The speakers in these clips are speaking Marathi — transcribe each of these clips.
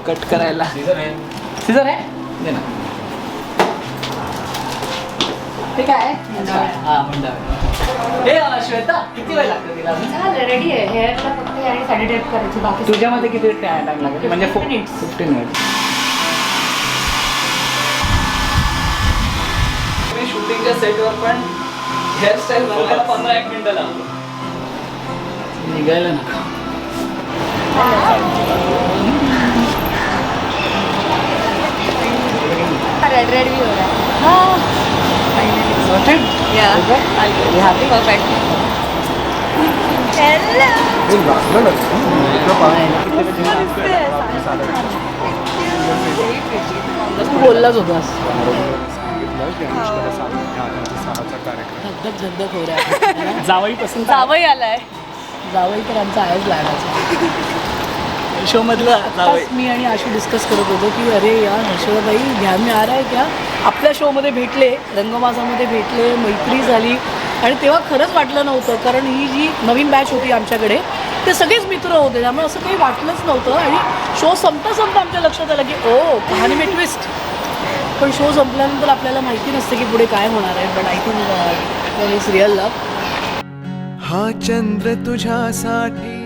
कट करायला. सीझर आहे दे ना. ते काय हा मंडळ. हे श्वेता किती वेळ लागतो तिला? झालं रेडी आहे. हेअरला फक्त आणि साडी ड्रेप करायची बाकी. तुझ्यामध्ये किती टाइम लागेल? म्हणजे 15 मिनिट्स. शूटिंगच्या सेटवर पण हेअरस्टाईल बनवायला 15-1 मिनिटं लागतो. निघायला नका. रेड रेड भी हो रहा है. Sorted? Yeah. You happy? Perfect. Hello. तू बोललाच होतास. धगधग धगधग हो रहा. जावई पसंत. जावई आलाय. जावई तर आमचा आहेच लाडाचा. शो मधला मी आणि आशू डिस्कस करत होतो की अरे यार हर्षदाबाई ध्यान में आ रहा है क्या, आपल्या शोमध्ये भेटले, रंगमासामध्ये भेटले, मैत्री झाली आणि तेव्हा खरंच वाटलं नव्हतं कारण ही जी नवीन बॅच होती आमच्याकडे ते सगळेच मित्र होते त्यामुळे असं काही वाटलंच नव्हतं. आणि शो संपता आमच्या लक्षात आलं की ओ कहाणी में ट्विस्ट. पण शो संपल्यानंतर आपल्याला माहिती नसते की पुढे काय होणार आहे. But I think it's real love. हा चंद्र तुझ्यासाठी,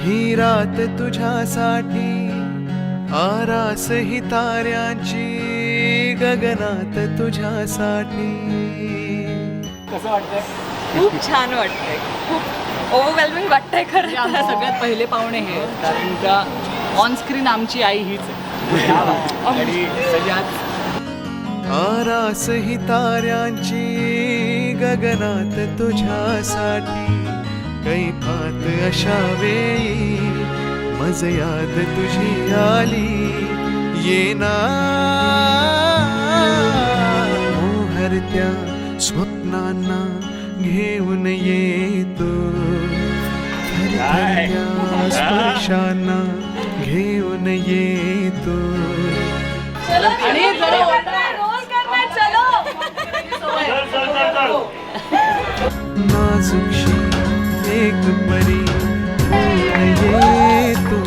ही रात तुझ्यासाठी, आरास ही ताऱ्यांची गगनात तुझ्यासाठी. कसं वाटतंय? खूप छान वाटतंय. खूप ओव्हरवेल्मिंग वाटतंय खरं. आमचे सगळ्यात पहिले पाहुणे हे कारण का ऑन स्क्रीन आमची आई हीच आहे. आणि सगळ्यात आरास ही ताऱ्यांची गगनात तुझ्यासाठी, कैफात अशा वेळी मज याद तुझी आली. येना मोहरत्या स्वप्नांना घेऊन येतो, थरथरत्या स्पर्शांना घेऊन येतो. आणि नाजुकशी एक परी येतो.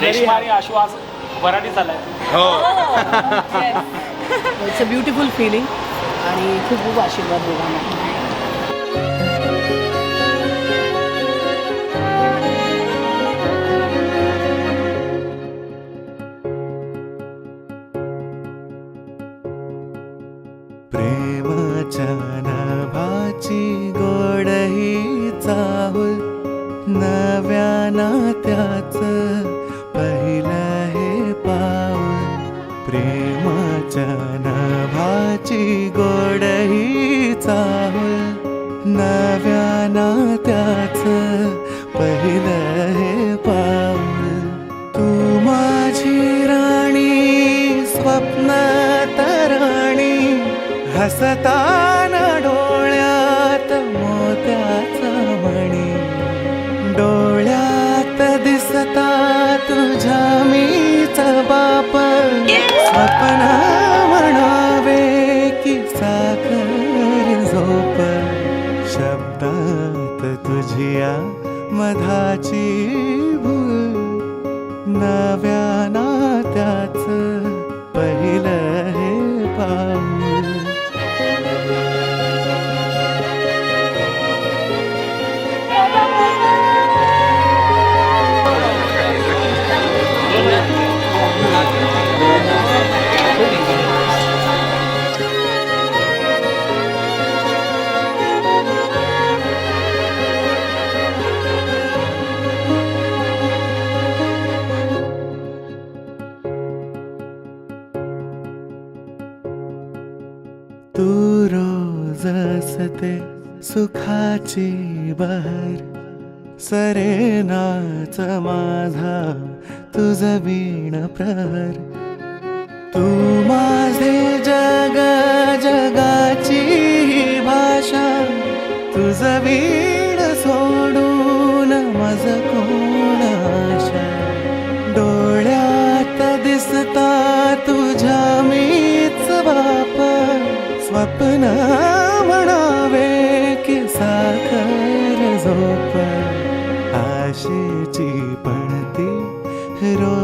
रेश्मा आणि आशु आज वराडी झालाय. इट्स अ ब्युटिफुल फिलिंग आणि खूप खूप आशीर्वाद दोघांना. प्रेमाच्या नभाची गोड ही चाहुल, नव्या नात्याचं पहिलं हे पाऊल. प्रेमाच्या नभाची गोड ही चाहुल, नव्या नात्याचं पहिलं हे पाऊल. तू माझी राणी, स्वप्नात राणी, हसताना डोळ्यात मोत्याचा मणी. डोळ्यात दिसता तुझ्या मीच बाप, स्वप्न म्हणावे की साखर झोप. शब्दात तुझ्या मधाची भूल, नव्या नात्याचं पहिलं हे पाऊल. तू रोज असते सुखाची बहर, सरेनाच माझा तुझ वीण प्रहर. तू माझे जग, जगाची भाषा, तुझ वीण सोडून मज कोण आशा. डोळ्यात दिसता तुझ्या मीच बाप, स्वप्न म्हणावे की साखर झोप आशेची पणती रोज